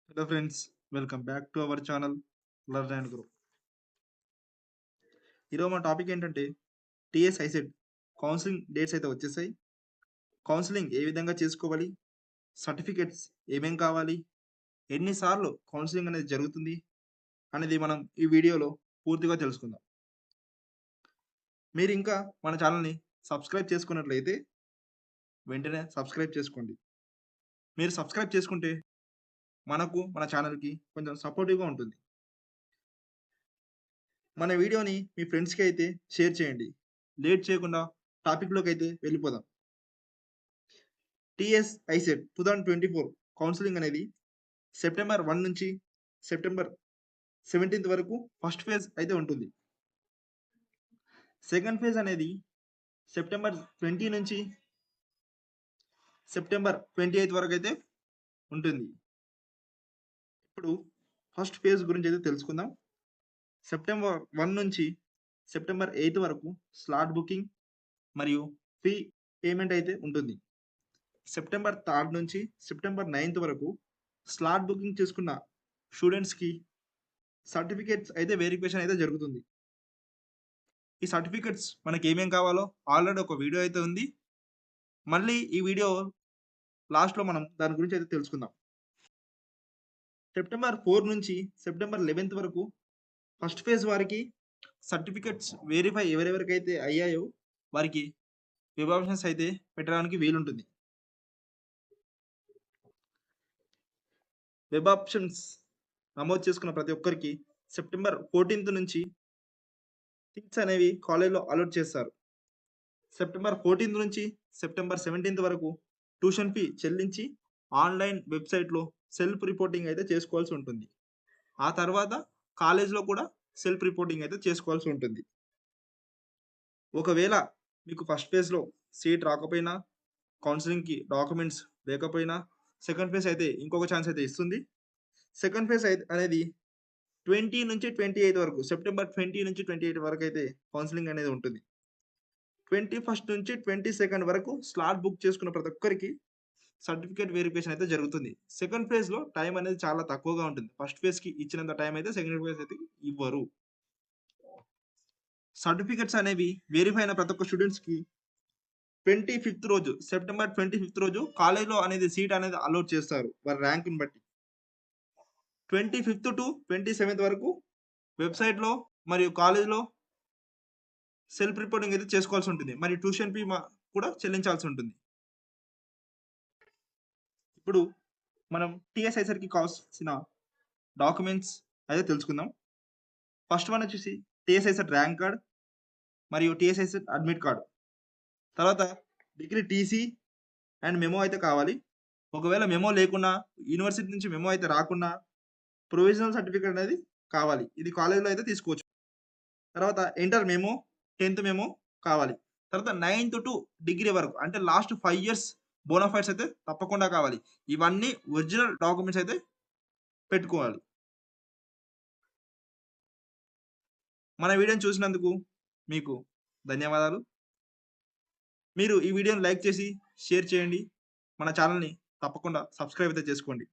Hello friends, welcome back to our channel Learn and Grow. ఈరోజు మన topic ఏంటంటే TS ICET counselling dates అయితే వచ్చేసాయి. కౌన్సిలింగ్ ఏ విధంగా చేసుకోవాలి, సర్టిఫికెట్స్ ఏమేం కావాలి, ఎన్నిసార్లు కౌన్సిలింగ్ అనేది జరుగుతుంది అనేది మనం ఈ వీడియోలో పూర్తిగా తెలుసుకుందాం. మీరు ఇంకా మన ఛానల్ని సబ్స్క్రైబ్ చేసుకున్నట్లయితే వెంటనే సబ్స్క్రైబ్ చేసుకోండి. మీరు సబ్స్క్రైబ్ చేసుకుంటే మనకు మన ఛానల్కి కొంచెం సపోర్టివ్గా ఉంటుంది. మన వీడియోని మీ ఫ్రెండ్స్‌కి అయితే షేర్ చేయండి. లేట్ చేయకుండా టాపిక్‌లోకి అయితే వెళ్ళిపోదాం. టీఎస్ ఐసెట్ 2024 కౌన్సెలింగ్ అనేది సెప్టెంబర్ 1 నుంచి సెప్టెంబర్ 17థ్ వరకు ఫస్ట్ ఫేజ్ అయితే ఉంటుంది. సెకండ్ ఫేజ్ అనేది సెప్టెంబర్ 20 నుంచి సెప్టెంబర్ 28థ్ వరకు అయితే ఉంటుంది. ఇప్పుడు ఫస్ట్ ఫేజ్ గురించి అయితే తెలుసుకుందాం. సెప్టెంబర్ 1 నుంచి సెప్టెంబర్ 8 వరకు స్లాట్ బుకింగ్ మరియు ఫీ పేమెంట్ అయితే ఉంటుంది. సెప్టెంబర్ 3 నుంచి సెప్టెంబర్ 9 వరకు స్లాట్ బుకింగ్ చేసుకున్న స్టూడెంట్స్‌కి సర్టిఫికేట్స్ అయితే వెరిఫికేషన్ అయితే జరుగుతుంది. ఈ సర్టిఫికేట్స్ మనకి ఏమేం కావాలో ఆల్రెడీ ఒక వీడియో అయితే ఉంది. మళ్ళీ ఈ వీడియో లాస్ట్‌లో మనం దాని గురించి అయితే తెలుసుకుందాం. సెప్టెంబర్ 4 నుంచి సెప్టెంబర్ 11 వరకు ఫస్ట్ ఫేజ్ వారికి సర్టిఫికేట్స్ వెరిఫై ఎవరెవరికైతే అయ్యాయో వారికి వెబ్ ఆప్షన్స్ అయితే పెట్టడానికి వీలుంటుంది. వెబ్ ఆప్షన్స్ నమోదు చేసుకున్న ప్రతి ఒక్కరికి సెప్టెంబర్ 14 నుంచి సీట్స్ అనేవి కాలేజ్‌లో అలాట్ చేస్తారు. సెప్టెంబర్ 14 నుంచి సెప్టెంబర్ 17 వరకు ట్యూషన్ ఫీ చెల్లించి ఆన్‌లైన్ వెబ్‌సైట్‌లో సెల్ఫ్ రిపోర్టింగ్ అయితే చేసుకోవాల్సి ఉంటుంది. ఆ తర్వాత కాలేజ్‌లో కూడా సెల్ఫ్ రిపోర్టింగ్ అయితే చేసుకోవాల్సి ఉంటుంది. ఒకవేళ మీకు ఫస్ట్ ఫేజ్‌లో సీట్ రాకపోయినా, కౌన్సెలింగ్‌కి డాక్యుమెంట్స్ లేకపోయినా, సెకండ్ ఫేజ్ అయితే ఇంకొక ఛాన్స్ అయితే ఇస్తుంది. సెకండ్ ఫేజ్ అనేది 20 నుంచి 28 వరకు సెప్టెంబర్ 20 నుంచి 28 వరకైతే కౌన్సెలింగ్ అనేది ఉంటుంది. 21 నుంచి 22 వరకు స్లాట్ బుక్ చేసుకున్న ప్రతి ఒక్కరికి సర్టిఫికేట్ వెరిఫికేషన్ అయితే జరుగుతుంది. సెకండ్ ఫేజ్‌లో టైం అనేది చాలా తక్కువగా ఉంటుంది. ఫస్ట్ ఫేజ్‌కి ఇచ్చినంత టైం అయితే సెకండ్ ఫేజ్ అయితే ఇవ్వరు. సర్టిఫికేట్స్ అనేవి వెరిఫై అయిన ప్రతి ఒక్క స్టూడెంట్స్‌కి 25థ్ రోజు సెప్టెంబర్ 25థ్ రోజు కాలేజ్‌లో అనేది సీట్ అనేది అలౌట్ చేస్తారు. వారి ర్యాంక్‌ని బట్టి. 25థ్ టు 27థ్ వరకు వెబ్‌సైట్‌లో మరియు కాలేజ్‌లో సెల్ఫ్ రిపోర్టింగ్ అయితే చేసుకోవాల్సి ఉంటుంది. మరి ట్యూషన్ ఫీ కూడా చెల్లించాల్సి ఉంటుంది. ఇప్పుడు మనం టీఎస్ఐసెట్‌కి కావాల్సిన డాక్యుమెంట్స్ అయితే తెలుసుకుందాం. ఫస్ట్ వన్ వచ్చేసి టీఎస్ఐసెట్ ర్యాంక్ కార్డ్ మరియు టీఎస్ఐసెట్ అడ్మిట్ కార్డ్. తర్వాత డిగ్రీ టీసీ అండ్ మెమో అయితే కావాలి. ఒకవేళ మెమో లేకున్నా, యూనివర్సిటీ నుంచి మెమో అయితే రాకున్నా, ప్రొవిజనల్ సర్టిఫికేట్ అనేది కావాలి. ఇది కాలేజ్‌లో అయితే తీసుకోవచ్చు. తర్వాత ఇంటర్ మెమో, 10థ్ మెమో కావాలి. తర్వాత 9థ్ టు డిగ్రీ వరకు అంటే లాస్ట్ 5 ఇయర్స్ బోనాఫైడ్స్ అయితే తప్పకుండా కావాలి. ఇవన్నీ ఒరిజినల్ డాక్యుమెంట్స్ అయితే పెట్టుకోవాలి. మన వీడియోని చూసినందుకు మీకు ధన్యవాదాలు. మీరు ఈ వీడియోని లైక్ చేసి, షేర్ చేయండి. మన ఛానెల్‌ని తప్పకుండా సబ్స్క్రైబ్ అయితే చేసుకోండి.